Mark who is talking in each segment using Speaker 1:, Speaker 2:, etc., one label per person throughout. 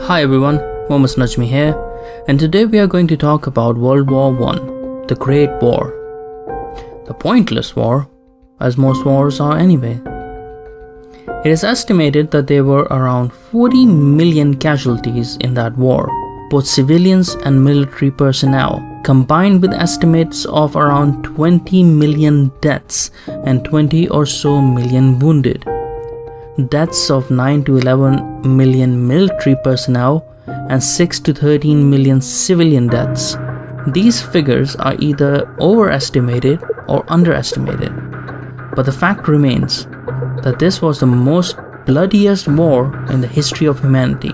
Speaker 1: Hi everyone, Mohammed Najmi here, and today we are going to talk about World War I, the Great War. The pointless war, as most wars are anyway. It is estimated that there were around 40 million casualties in that war, both civilians and military personnel, combined with estimates of around 20 million deaths and 20 or so million wounded. Deaths of 9 to 11 million military personnel and 6 to 13 million civilian deaths. These figures are either overestimated or underestimated, but the fact remains that this was the most bloodiest war in the history of humanity.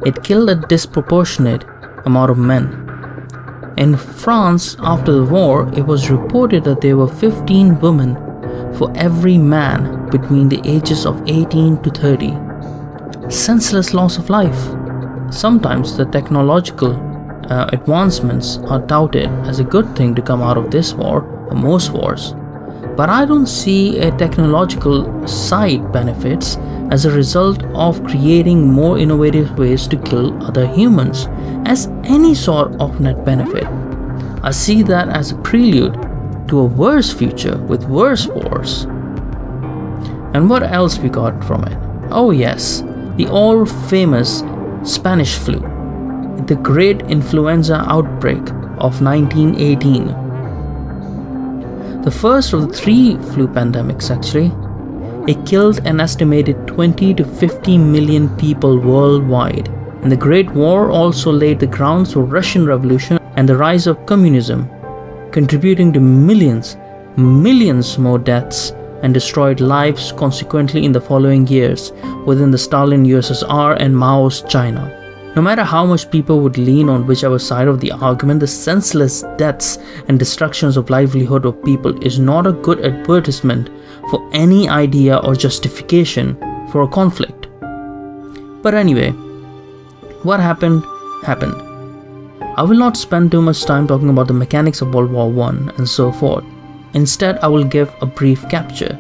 Speaker 1: It killed a disproportionate amount of men. In France, after the war, it was reported that there were 15 women for every man between the ages of 18 to 30. Senseless loss of life. Sometimes the technological advancements are touted as a good thing to come out of this war or most wars. But I don't see a technological side benefits as a result of creating more innovative ways to kill other humans as any sort of net benefit. I see that as a prelude to a worse future with worse wars. And what else we got from it? Oh yes, the all-famous Spanish flu, the great influenza outbreak of 1918. The first of the 3 flu pandemics actually. It killed an estimated 20 to 50 million people worldwide. And the Great War also laid the grounds for Russian Revolution and the rise of communism, contributing to millions more deaths and destroyed lives consequently in the following years within the Stalin USSR and Mao's China. No matter how much people would lean on whichever side of the argument, the senseless deaths and destructions of livelihood of people is not a good advertisement for any idea or justification for a conflict. But anyway, what happened. I will not spend too much time talking about the mechanics of World War I and so forth. Instead, I will give a brief capture.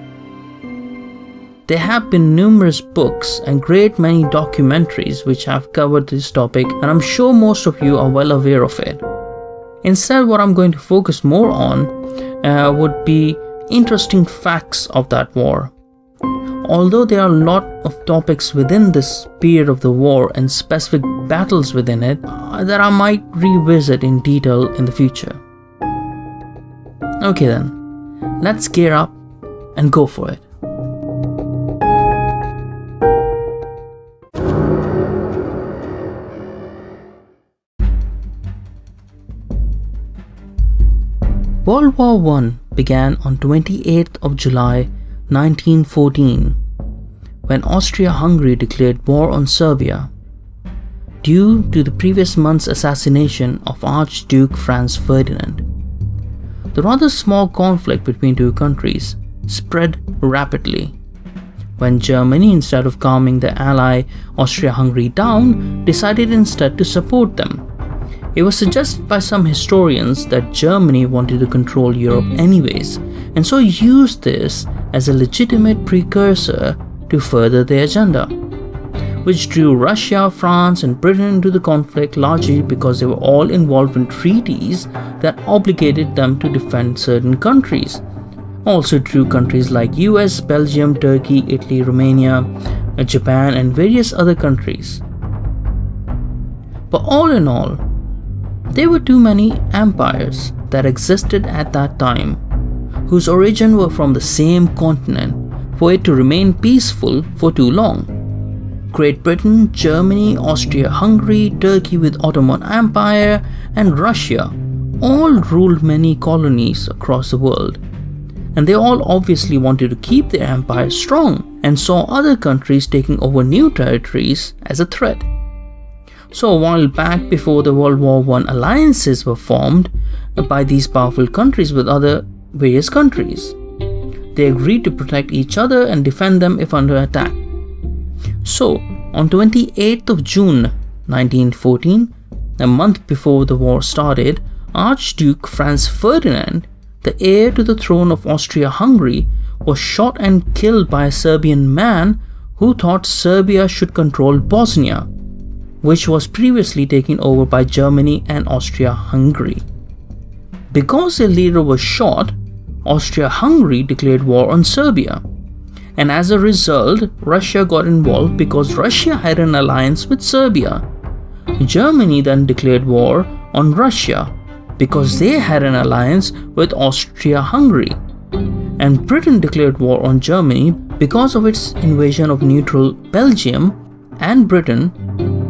Speaker 1: There have been numerous books and great many documentaries which have covered this topic, and I'm sure most of you are well aware of it. Instead, what I'm going to focus more on would be interesting facts of that war. Although there are a lot of topics within this period of the war and specific battles within it that I might revisit in detail in the future. Okay then, let's gear up and go for it. World War I began on 28th of July 1914, when Austria-Hungary declared war on Serbia due to the previous month's assassination of Archduke Franz Ferdinand. The rather small conflict between two countries spread rapidly when Germany, instead of calming the ally Austria-Hungary down, decided instead to support them. It was suggested by some historians that Germany wanted to control Europe anyways, and so used this as a legitimate precursor to further their agenda, which drew Russia, France and Britain into the conflict largely because they were all involved in treaties that obligated them to defend certain countries. Also drew countries like US, Belgium, Turkey, Italy, Romania, Japan and various other countries. But all in all, there were too many empires that existed at that time, whose origin were from the same continent, for it to remain peaceful for too long. Great Britain, Germany, Austria-Hungary, Turkey with Ottoman Empire, and Russia all ruled many colonies across the world. And they all obviously wanted to keep their empire strong and saw other countries taking over new territories as a threat. So a while back, before the World War I, alliances were formed by these powerful countries with other various countries. They agreed to protect each other and defend them if under attack. So, on 28th of June 1914, a month before the war started, Archduke Franz Ferdinand, the heir to the throne of Austria-Hungary, was shot and killed by a Serbian man who thought Serbia should control Bosnia, which was previously taken over by Germany and Austria-Hungary. Because their leader was shot, Austria-Hungary declared war on Serbia. And as a result, Russia got involved because Russia had an alliance with Serbia. Germany then declared war on Russia because they had an alliance with Austria-Hungary. And Britain declared war on Germany because of its invasion of neutral Belgium, and Britain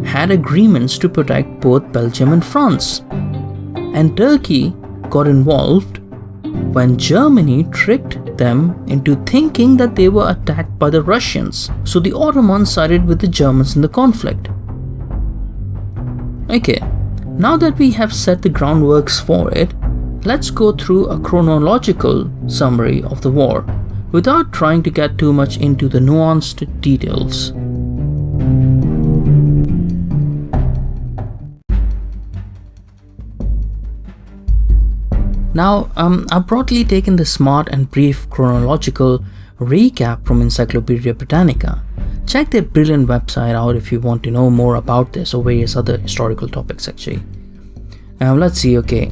Speaker 1: had agreements to protect both Belgium and France. And Turkey got involved when Germany tricked them into thinking that they were attacked by the Russians, so the Ottomans sided with the Germans in the conflict. Okay, now that we have set the groundworks for it, let's go through a chronological summary of the war, without trying to get too much into the nuanced details. Now, I've broadly taken the smart and brief chronological recap from Encyclopedia Britannica. Check their brilliant website out if you want to know more about this or various other historical topics actually. Let's see, okay,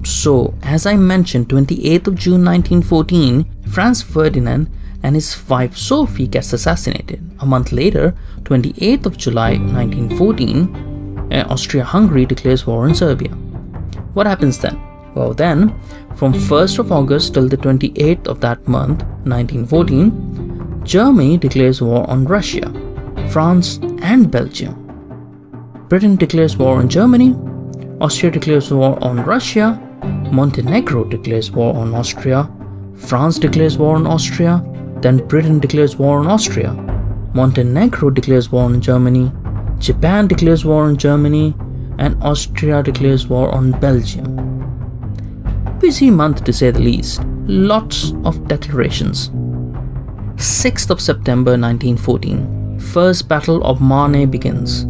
Speaker 1: so as I mentioned, 28th of June 1914, Franz Ferdinand and his wife Sophie gets assassinated. A month later, 28th of July 1914, Austria-Hungary declares war on Serbia. What happens then? Well then, from 1st of August till the 28th of that month, 1914, Germany declares war on Russia, France and Belgium. Britain declares war on Germany, Austria declares war on Russia, Montenegro declares war on Austria, France declares war on Austria, then Britain declares war on Austria, Montenegro declares war on Germany, Japan declares war on Germany, and Austria declares war on Belgium. Busy month to say the least, lots of declarations. 6th of September 1914, First Battle of Marne begins.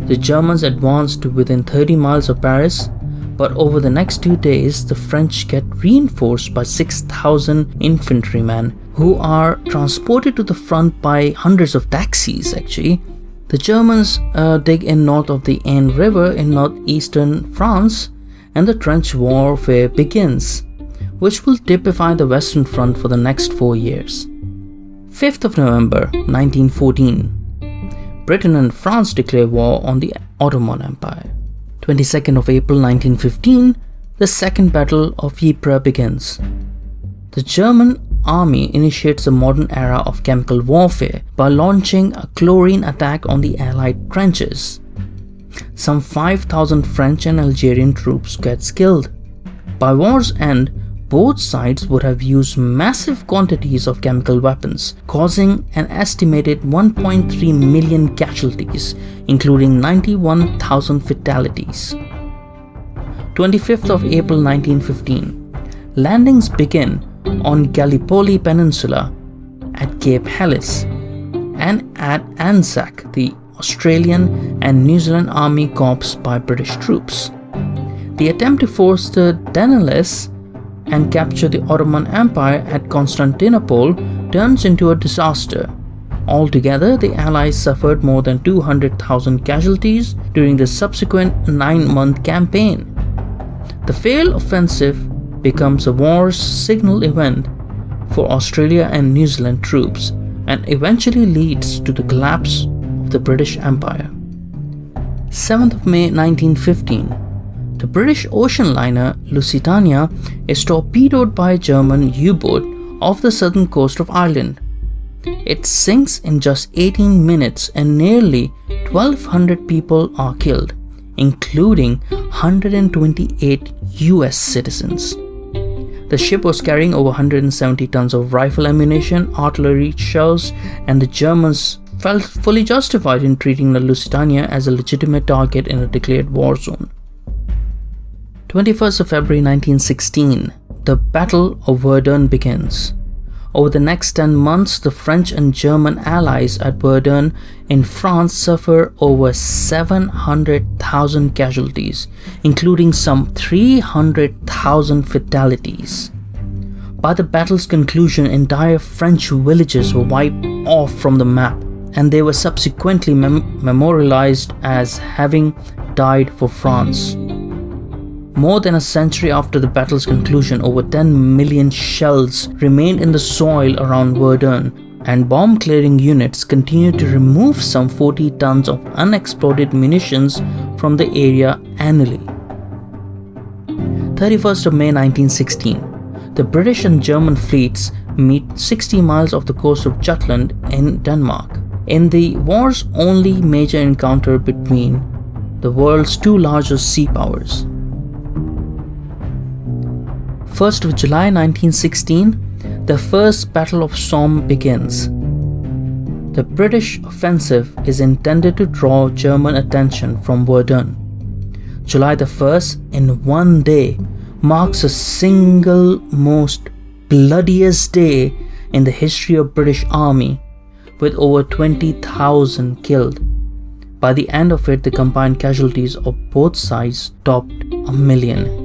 Speaker 1: The Germans advance to within 30 miles of Paris, but over the next 2 days the French get reinforced by 6,000 infantrymen who are transported to the front by hundreds of taxis actually. The Germans dig in north of the Aisne River in northeastern France, and the trench warfare begins, which will typify the Western Front for the next 4 years. 5th of November 1914, Britain and France declare war on the Ottoman Empire. 22nd of April 1915, the Second Battle of Ypres begins. The German army initiates a modern era of chemical warfare by launching a chlorine attack on the Allied trenches. Some 5,000 French and Algerian troops gets killed. By war's end, both sides would have used massive quantities of chemical weapons, causing an estimated 1.3 million casualties, including 91,000 fatalities. 25th of April 1915, landings begin on Gallipoli Peninsula, at Cape Helles, and at Anzac, the Australian and New Zealand Army Corps by British troops. The attempt to force the Danellis and capture the Ottoman Empire at Constantinople turns into a disaster. Altogether, the Allies suffered more than 200,000 casualties during the subsequent 9-month campaign. The failed offensive becomes a war's signal event for Australia and New Zealand troops and eventually leads to the collapse of the British Empire. 7th of May 1915, the British ocean liner Lusitania is torpedoed by a German U-boat off the southern coast of Ireland. It sinks in just 18 minutes and nearly 1,200 people are killed, including 128 US citizens. The ship was carrying over 170 tons of rifle ammunition, artillery shells, and the Germans felt fully justified in treating the Lusitania as a legitimate target in a declared war zone. 21st of February 1916, the Battle of Verdun begins. Over the next 10 months, the French and German allies at Verdun in France suffer over 700,000 casualties, including some 300,000 fatalities. By the battle's conclusion, entire French villages were wiped off from the map, and they were subsequently memorialized as having died for France. More than a century after the battle's conclusion, over 10 million shells remained in the soil around Verdun, and bomb-clearing units continued to remove some 40 tons of unexploded munitions from the area annually. 31st of May 1916, the British and German fleets meet 60 miles off the coast of Jutland in Denmark, in the war's only major encounter between the world's two largest sea powers. 1st of July 1916, the First Battle of Somme begins. The British offensive is intended to draw German attention from Verdun. July the 1st, in one day, marks the single most bloodiest day in the history of British Army, with over 20,000 killed. By the end of it, the combined casualties of both sides topped 1 million.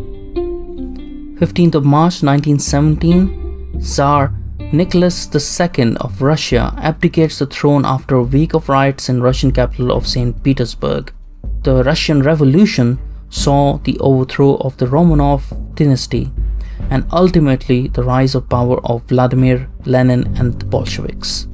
Speaker 1: 15th of March 1917, Tsar Nicholas II of Russia abdicates the throne after a week of riots in Russian capital of St. Petersburg. The Russian Revolution saw the overthrow of the Romanov dynasty and ultimately the rise of power of Vladimir Lenin and the Bolsheviks.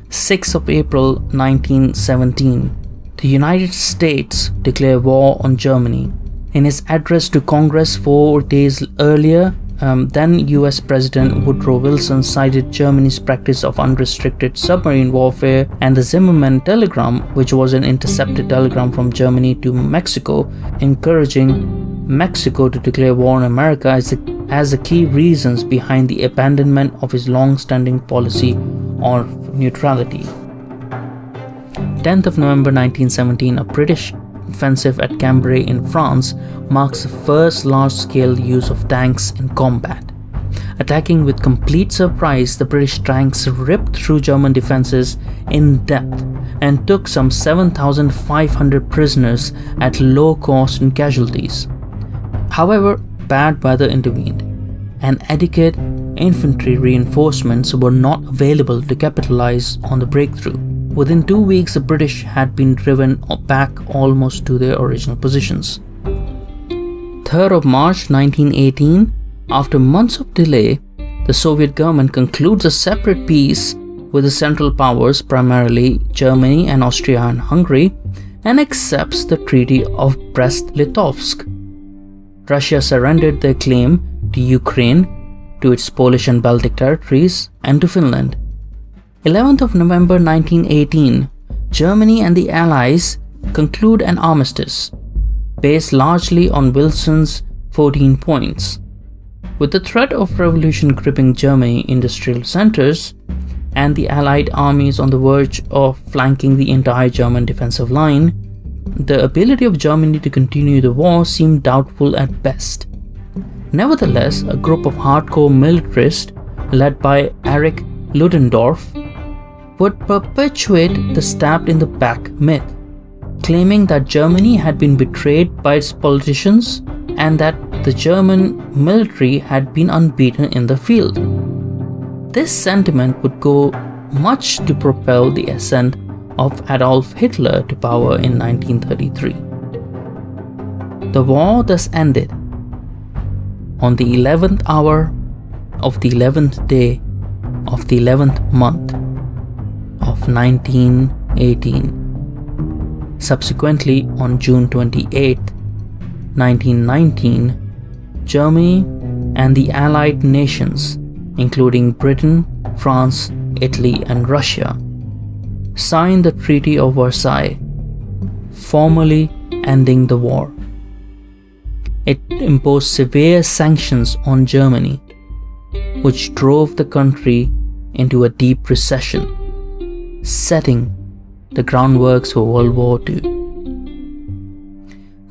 Speaker 1: 6th of April 1917, the United States declared war on Germany. In his address to Congress 4 days earlier, then US President Woodrow Wilson cited Germany's practice of unrestricted submarine warfare and the Zimmermann telegram, which was an intercepted telegram from Germany to Mexico, encouraging Mexico to declare war on America as the key reasons behind the abandonment of his long-standing policy of neutrality. 10th of November 1917, a British offensive at Cambrai in France marks the first large-scale use of tanks in combat. Attacking with complete surprise, the British tanks ripped through German defenses in depth and took some 7,500 prisoners at low cost and casualties. However, bad weather intervened, and adequate infantry reinforcements were not available to capitalize on the breakthrough. Within 2 weeks, the British had been driven back almost to their original positions. 3rd of March 1918, after months of delay, the Soviet government concludes a separate peace with the Central Powers, primarily Germany and Austria and Hungary, and accepts the Treaty of Brest-Litovsk. Russia surrendered their claim to Ukraine, to its Polish and Baltic territories, and to Finland. 11th of November 1918, Germany and the Allies conclude an armistice, based largely on Wilson's 14 points. With the threat of revolution gripping German industrial centers and the Allied armies on the verge of flanking the entire German defensive line, the ability of Germany to continue the war seemed doubtful at best. Nevertheless, a group of hardcore militarists led by Erich Ludendorff would perpetuate the stabbed-in-the-back myth, claiming that Germany had been betrayed by its politicians and that the German military had been unbeaten in the field. This sentiment would go much to propel the ascent of Adolf Hitler to power in 1933. The war thus ended on the 11th hour of the 11th day of the 11th month of 1918. Subsequently, on June 28, 1919, Germany and the Allied nations, including Britain, France, Italy, and Russia, signed the Treaty of Versailles, formally ending the war. It imposed severe sanctions on Germany, which drove the country into a deep recession, setting the groundworks for World War II.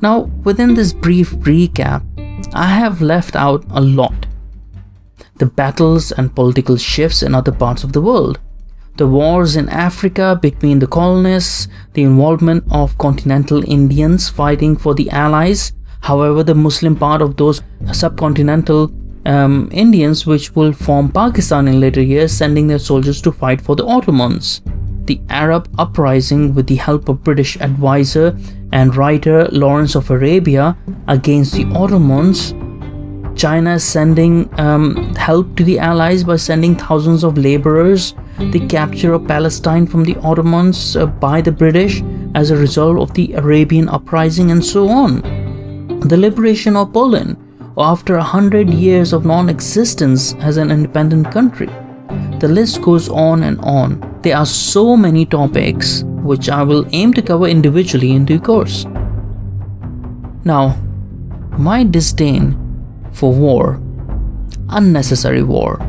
Speaker 1: Now, within this brief recap, I have left out a lot. The battles and political shifts in other parts of the world, the wars in Africa between the colonists, the involvement of continental Indians fighting for the Allies, however the Muslim part of those subcontinental Indians which will form Pakistan in later years, sending their soldiers to fight for the Ottomans. the Arab uprising with the help of British advisor and writer Lawrence of Arabia against the Ottomans. China sending help to the Allies by sending thousands of laborers, the capture of Palestine from the Ottomans by the British as a result of the Arabian uprising, and so on. The liberation of Poland after 100 years of non-existence as an independent country. The list goes on and on. There are so many topics which I will aim to cover individually in due course. Now, my disdain for war, unnecessary war,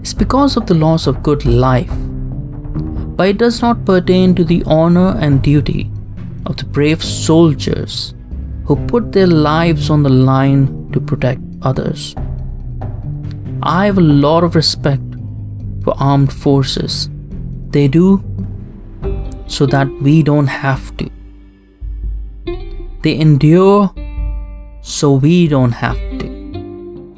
Speaker 1: is because of the loss of good life, but it does not pertain to the honor and duty of the brave soldiers who put their lives on the line to protect others. I have a lot of respect for armed forces. They do so that we don't have to. They endure so we don't have to.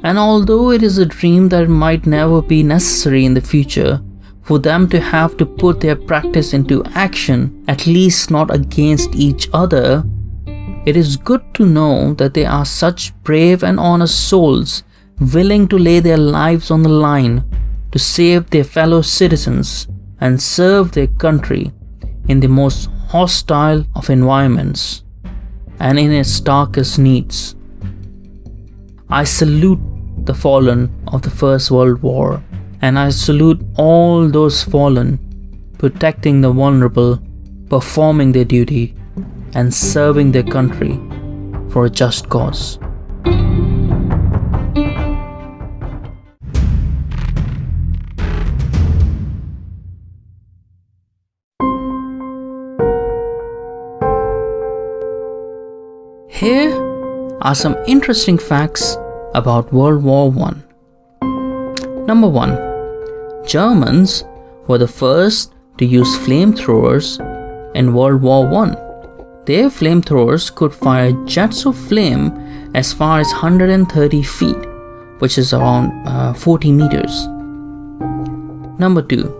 Speaker 1: And although it is a dream that might never be necessary in the future for them to have to put their practice into action, at least not against each other, it is good to know that there are such brave and honest souls willing to lay their lives on the line to save their fellow citizens and serve their country in the most hostile of environments and in its darkest needs. I salute the fallen of the First World War, and I salute all those fallen, protecting the vulnerable, performing their duty, and serving their country for a just cause. Here are some interesting facts about World War I. Number 1. Germans were the first to use flamethrowers in World War I. Their flamethrowers could fire jets of flame as far as 130 feet, which is around 40 meters. Number 2.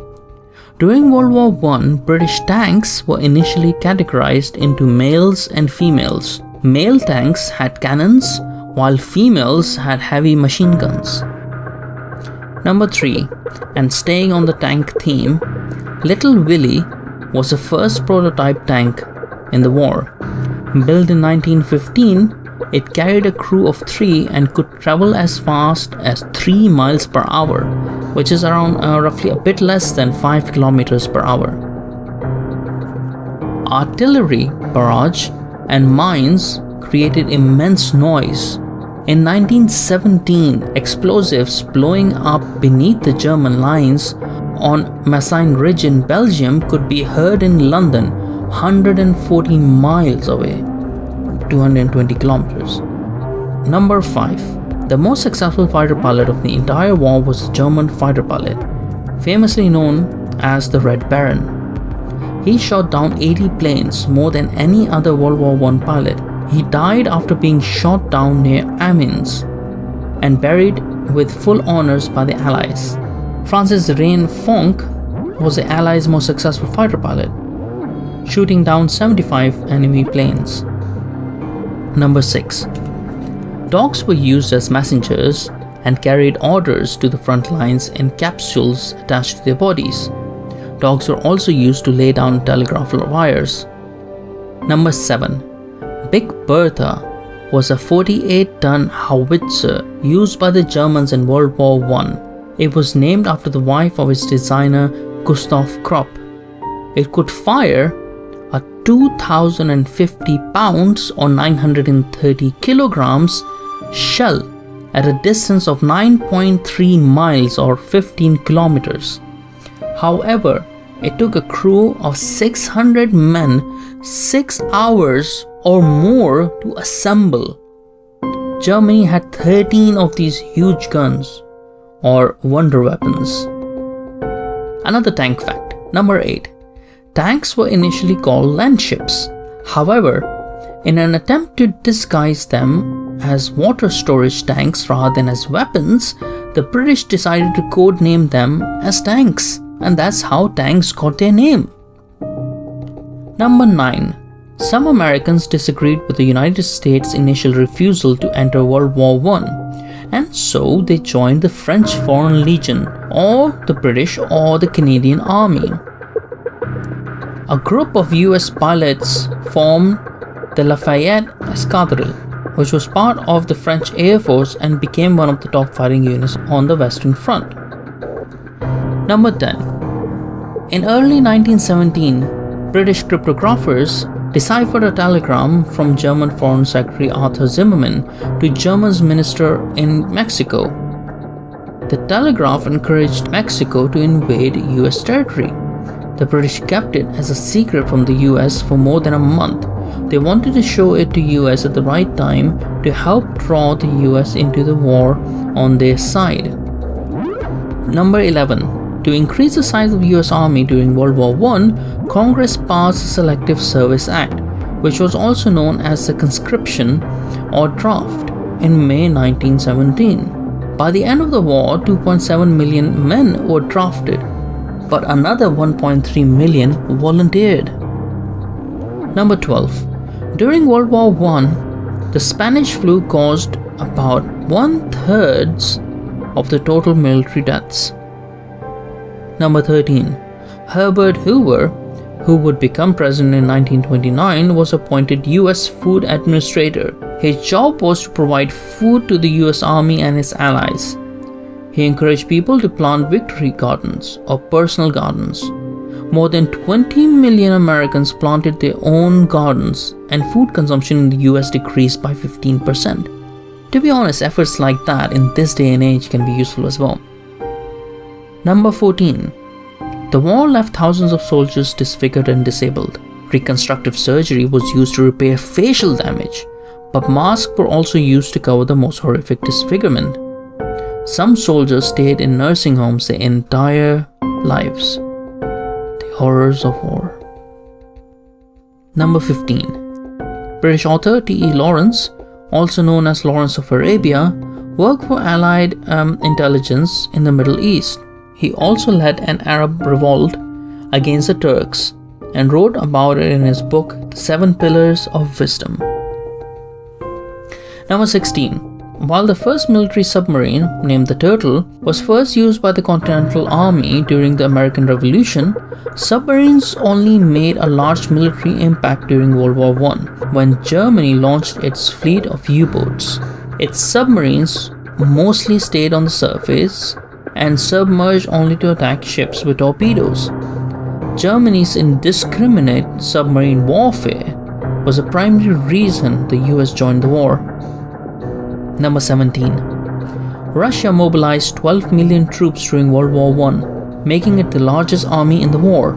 Speaker 1: During World War I, British tanks were initially categorized into males and females. Male tanks had cannons, while females had heavy machine guns. Number 3, and staying on the tank theme, Little Willie was the first prototype tank in the war. Built in 1915, it carried a crew of 3 and could travel as fast as 3 miles per hour, which is around roughly a bit less than 5 kilometers per hour. Artillery barrage and mines created immense noise. In 1917, explosives blowing up beneath the German lines on Messines Ridge in Belgium could be heard in London, 140 miles away, 220 kilometers. Number 5. The most successful fighter pilot of the entire war was a German fighter pilot, famously known as the Red Baron. He shot down 80 planes, more than any other World War I pilot. He died after being shot down near Amiens and buried with full honors by the Allies. Francis Reine-Fonck was the Allies' most successful fighter pilot, shooting down 75 enemy planes. Number 6. Dogs were used as messengers and carried orders to the front lines in capsules attached to their bodies. Dogs were also used to lay down telegraph wires. Number 7. Big Bertha was a 48-ton howitzer used by the Germans in World War I. It was named after the wife of its designer Gustav Krupp. It could fire a 2,050 pounds or 930 kilograms shell at a distance of 9.3 miles or 15 kilometers. However, it took a crew of 600 men 6 hours or more to assemble. Germany had 13 of these huge guns, or wonder weapons. Another tank fact. Number 8. Tanks were initially called landships. However, in an attempt to disguise them as water storage tanks rather than as weapons, the British decided to codename them as tanks. and that's how tanks got their name. Number 9. Some Americans disagreed with the United States' initial refusal to enter World War I, and so they joined the French Foreign Legion, or the British or the Canadian Army. A group of US pilots formed the Lafayette Escadrille, which was part of the French Air Force and became one of the top fighting units on the Western Front. Number 10. In early 1917, British cryptographers deciphered a telegram from German Foreign Secretary Arthur Zimmermann to Germany's minister in Mexico. The telegraph encouraged Mexico to invade US territory. The British kept it as a secret from the US for more than a month. They wanted to show it to US at the right time to help draw the US into the war on their side. Number 11. To increase the size of the US Army during World War I, Congress passed the Selective Service Act, which was also known as the conscription or draft, in May 1917. By the end of the war, 2.7 million men were drafted, but another 1.3 million volunteered. Number 12. During World War I, the Spanish flu caused about 1/3 of the total military deaths. Number 13. Herbert Hoover, who would become president in 1929, was appointed US Food Administrator. His job was to provide food to the US Army and its allies. He encouraged people to plant victory gardens or personal gardens. More than 20 million Americans planted their own gardens, and food consumption in the US decreased by 15%. To be honest, efforts like that in this day and age can be useful as well. Number 14. The war left thousands of soldiers disfigured and disabled. Reconstructive surgery was used to repair facial damage, but masks were also used to cover the most horrific disfigurement. Some soldiers stayed in nursing homes their entire lives. The horrors of war. Number 15. British author T.E. Lawrence, also known as Lawrence of Arabia, worked for Allied intelligence in the Middle East. He also led an Arab revolt against the Turks and wrote about it in his book, The 7 Pillars of Wisdom. Number 16. While the first military submarine, named the Turtle, was first used by the Continental Army during the American Revolution, submarines only made a large military impact during World War I, when Germany launched its fleet of U-boats. Its submarines mostly stayed on the surface and submerged only to attack ships with torpedoes. Germany's indiscriminate submarine warfare was a primary reason the US joined the war. Number 17. Russia mobilized 12 million troops during World War I, making it the largest army in the war.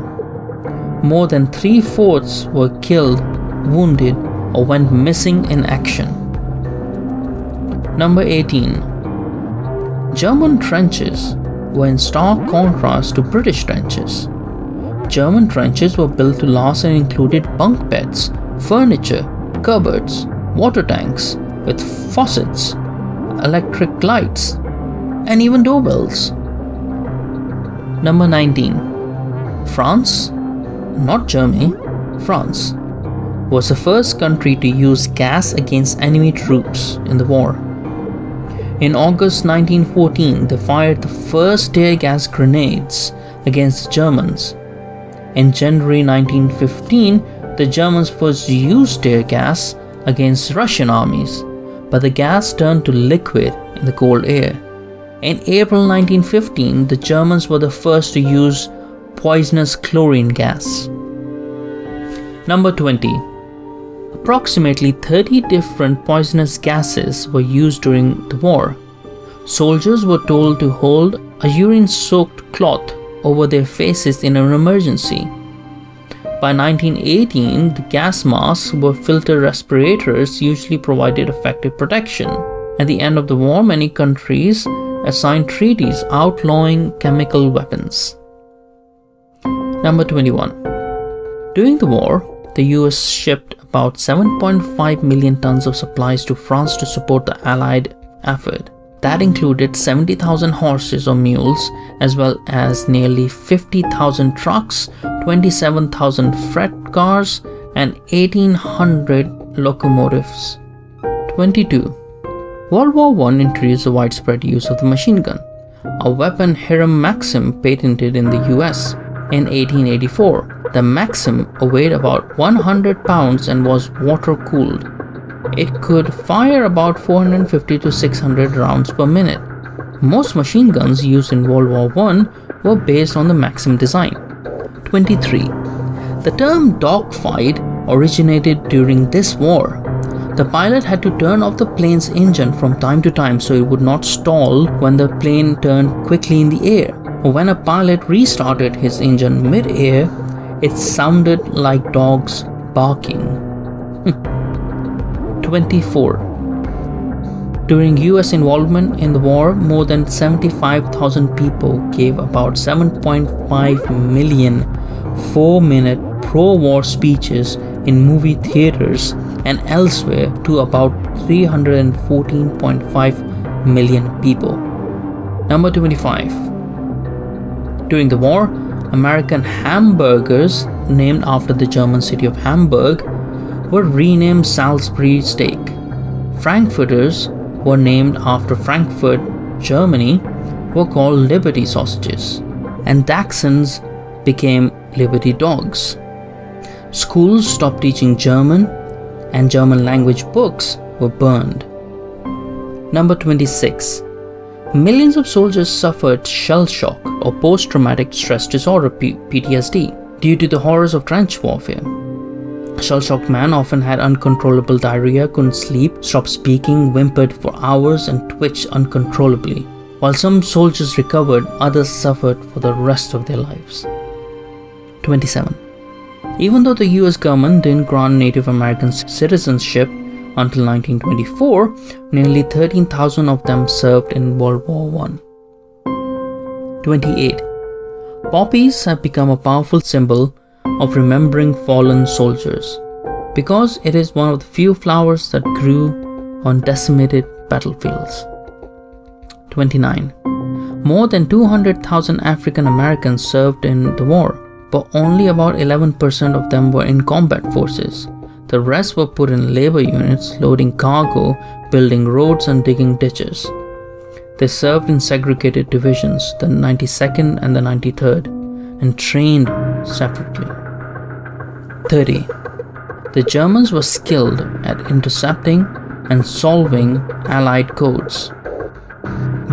Speaker 1: More than 3/4 were killed, wounded, or went missing in action. Number 18. German trenches were in stark contrast to British trenches. German trenches were built to last and included bunk beds, furniture, cupboards, water tanks with faucets, electric lights, and even doorbells. Number 19. France, not Germany, France, was the first country to use gas against enemy troops in the war. In August 1914, they fired the first tear gas grenades against the Germans. In January 1915, the Germans first used tear gas against Russian armies, but the gas turned to liquid in the cold air. In April 1915, the Germans were the first to use poisonous chlorine gas. Number 20. Approximately 30 different poisonous gases were used during the war. Soldiers were told to hold a urine-soaked cloth over their faces in an emergency. By 1918, the gas masks were filter respirators, usually provided effective protection. At the end of the war, many countries assigned treaties outlawing chemical weapons. Number 21. During the war, the US shipped about 7.5 million tons of supplies to France to support the Allied effort. That included 70,000 horses or mules, as well as nearly 50,000 trucks, 27,000 freight cars, and 1,800 locomotives. 22. World War I introduced the widespread use of the machine gun, a weapon Hiram Maxim patented in the US. In 1884, the Maxim weighed about 100 pounds and was water-cooled. It could fire about 450 to 600 rounds per minute. Most machine guns used in World War I were based on the Maxim design. 23. The term dogfight originated during this war. The pilot had to turn off the plane's engine from time to time so it would not stall when the plane turned quickly in the air. When a pilot restarted his engine mid-air, it sounded like dogs barking. 24. During US involvement in the war, more than 75,000 people gave about 7.5 million 4-minute pro-war speeches in movie theaters and elsewhere to about 314.5 million people. Number 25. During the war, American hamburgers, named after the German city of Hamburg, were renamed Salisbury steak. Frankfurters were named after Frankfurt, Germany, were called Liberty sausages, and Dachshunds became Liberty dogs. Schools stopped teaching German, and German language books were burned. Number 26. Millions of soldiers suffered shell shock or post-traumatic stress disorder (PTSD) due to the horrors of trench warfare. Shell-shocked men often had uncontrollable diarrhea, couldn't sleep, stopped speaking, whimpered for hours, and twitched uncontrollably. While some soldiers recovered, others suffered for the rest of their lives. 27. Even though the US government didn't grant Native Americans citizenship until 1924, nearly 13,000 of them served in World War I. 28. Poppies have become a powerful symbol of remembering fallen soldiers because it is one of the few flowers that grew on decimated battlefields. 29. More than 200,000 African Americans served in the war, but only about 11% of them were in combat forces. The rest were put in labor units, loading cargo, building roads, and digging ditches. They served in segregated divisions, the 92nd and the 93rd, and trained separately. 30. The Germans were skilled at intercepting and solving Allied codes.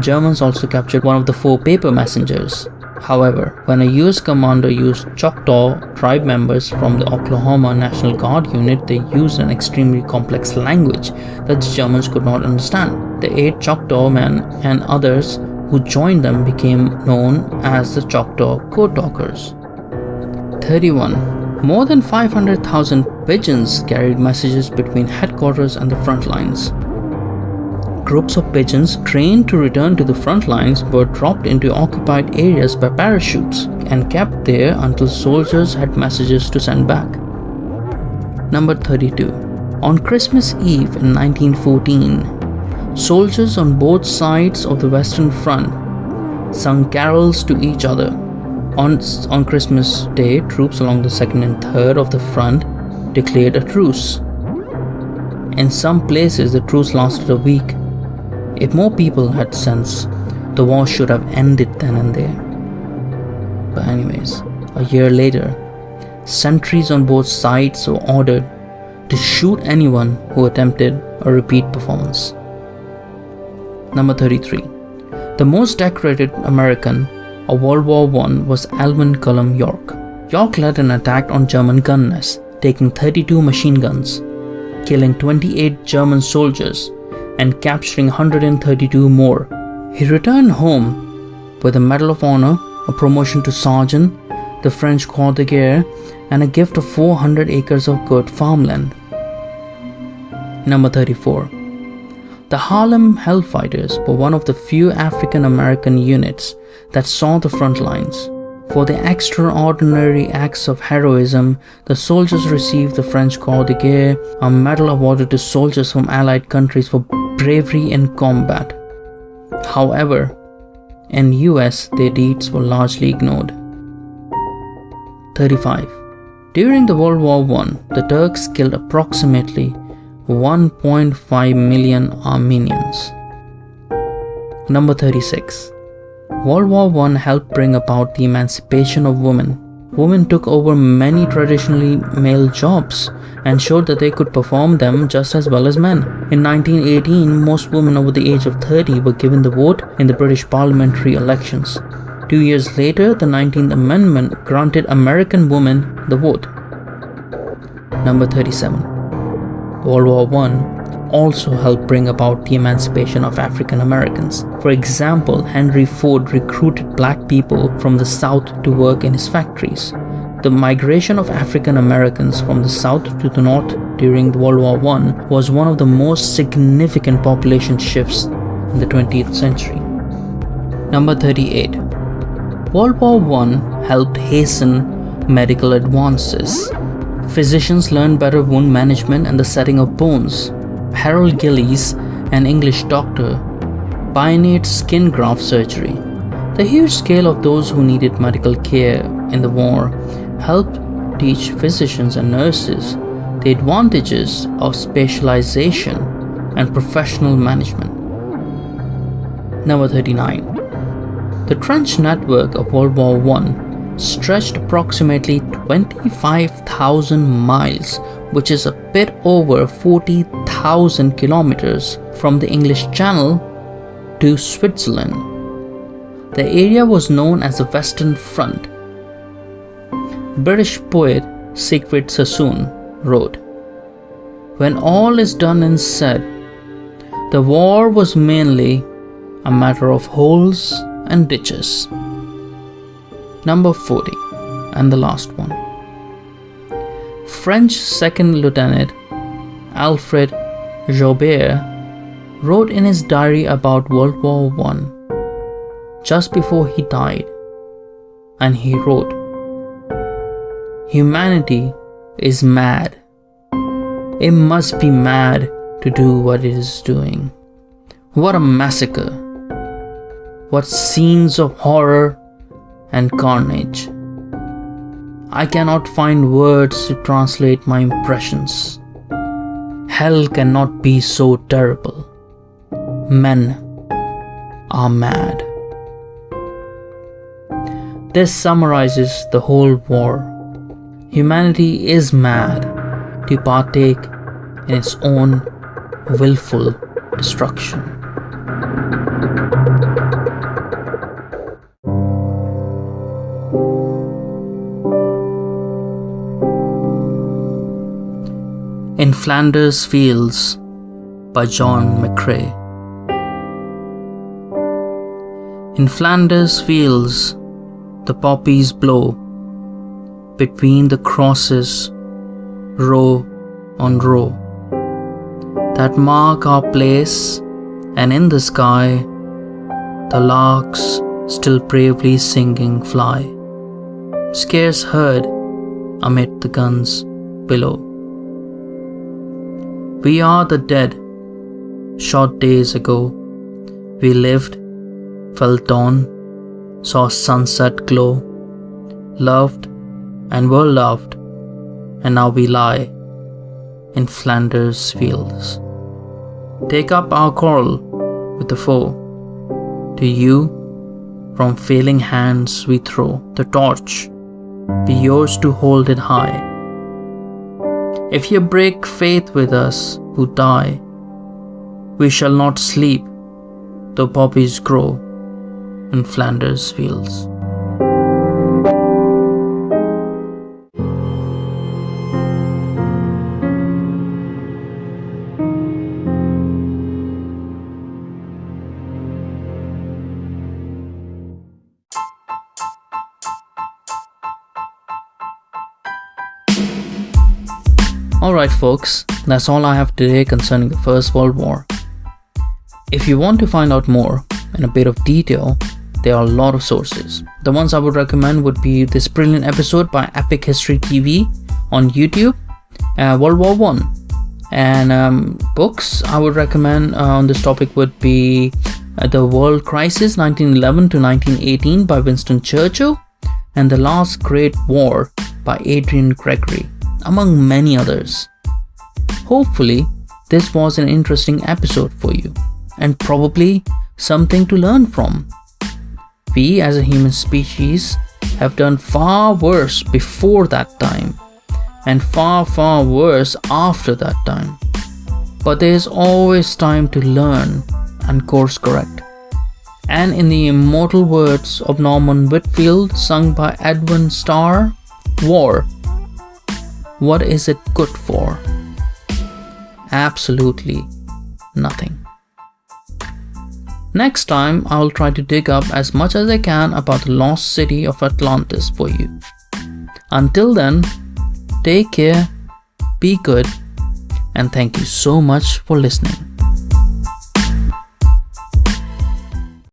Speaker 1: Germans also captured one of the 4 paper messengers. However, when a US commander used Choctaw tribe members from the Oklahoma National Guard unit, they used an extremely complex language that the Germans could not understand. The 8 Choctaw men and others who joined them became known as the Choctaw Code Talkers. 31. More than 500,000 pigeons carried messages between headquarters and the front lines. Groups of pigeons trained to return to the front lines were dropped into occupied areas by parachutes and kept there until soldiers had messages to send back. Number 32. On Christmas Eve in 1914, soldiers on both sides of the Western Front sung carols to each other. On Christmas Day, troops along the 2nd and 3rd of the front declared a truce. In some places, the truce lasted a week. If more people had sense, the war should have ended then and there. But anyways, a year later, sentries on both sides were ordered to shoot anyone who attempted a repeat performance. Number 33. The most decorated American of World War I was Alvin Cullum York. York led an attack on German gun nests, taking 32 machine guns, killing 28 German soldiers, and capturing 132 more. He returned home with a Medal of Honor, a promotion to sergeant, the French Croix de Guerre, and a gift of 400 acres of good farmland. Number 34. The Harlem Hellfighters were one of the few African American units that saw the front lines. For their extraordinary acts of heroism, the soldiers received the French Croix de Guerre, a medal awarded to soldiers from Allied countries for bravery in combat. However, in US, their deeds were largely ignored. 35. During the World War I, the Turks killed approximately 1.5 million Armenians. Number 36. World War I helped bring about the emancipation of women. Women took over many traditionally male jobs and showed that they could perform them just as well as men. In 1918, most women over the age of 30 were given the vote in the British parliamentary elections. 2 years later, the 19th Amendment granted American women the vote. Number 37. World War I also helped bring about the emancipation of African Americans. For example, Henry Ford recruited black people from the South to work in his factories. The migration of African Americans from the South to the North during World War I was one of the most significant population shifts in the 20th century. Number 38. World War I helped hasten medical advances. Physicians learned better wound management and the setting of bones. Harold Gillies, an English doctor, pioneered skin graft surgery. The huge scale of those who needed medical care in the war helped teach physicians and nurses the advantages of specialization and professional management. Number 39. The trench network of World War I stretched approximately 25,000 miles, which is a bit over 40,000 kilometers from the English Channel to Switzerland. The area was known as the Western Front. British poet Siegfried Sassoon wrote, "When all is done and said, the war was mainly a matter of holes and ditches." Number 40, and the last one. French Second Lieutenant Alfred Joubert wrote in his diary about World War I just before he died, and he wrote, "Humanity is mad. It must be mad to do what it is doing. What a massacre! What scenes of horror and carnage! I cannot find words to translate my impressions. Hell cannot be so terrible. Men are mad." This summarizes the whole war. Humanity is mad to partake in its own willful destruction. In Flanders Fields by John McCrae. In Flanders Fields, the poppies blow between the crosses, row on row, that mark our place, and in the sky, the larks still bravely singing fly, scarce heard amid the guns below. We are the dead, short days ago. We lived, felt dawn, saw sunset glow, loved and were loved, and now we lie in Flanders Fields. Take up our quarrel with the foe. To you, from failing hands we throw the torch, be yours to hold it high. If you break faith with us who die, we shall not sleep, though poppies grow in Flanders Fields. Alright folks, that's all I have today concerning the First World War. If you want to find out more in a bit of detail, there are a lot of sources. The ones I would recommend would be this brilliant episode by Epic History TV on YouTube, World War I. And books I would recommend on this topic would be The World Crisis 1911 to 1918 by Winston Churchill, and The Last Great War by Adrian Gregory, among many others. Hopefully, this was an interesting episode for you, and probably something to learn from. We as a human species have done far worse before that time, and far worse after that time. But there is always time to learn and course correct. And in the immortal words of Norman Whitfield, sung by Edwin Starr, war, what is it good for? Absolutely nothing. Next time, I will try to dig up as much as I can about the lost city of Atlantis for you. Until then, take care, be good, and thank you so much for listening.